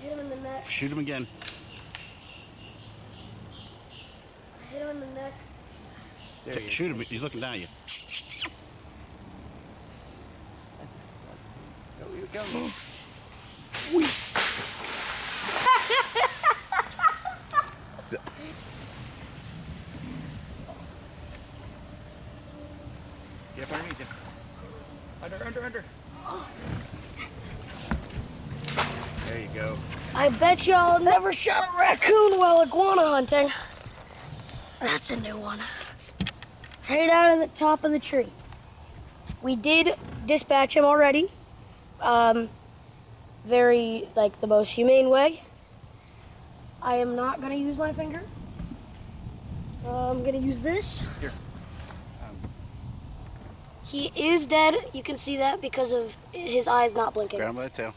Hit him in the neck. Shoot him again. I hit him in the neck. Shoot him. He's looking down at you. Go. Sweet. Get underneath him. Under. There you go. I bet y'all never shot a raccoon while iguana hunting. That's a new one. Right out of the top of the tree. We did dispatch him already. Very, the most humane way. I am not gonna use my finger. I'm gonna use this. Here. He is dead. You can see that because of his eyes not blinking. Grab him by the tail.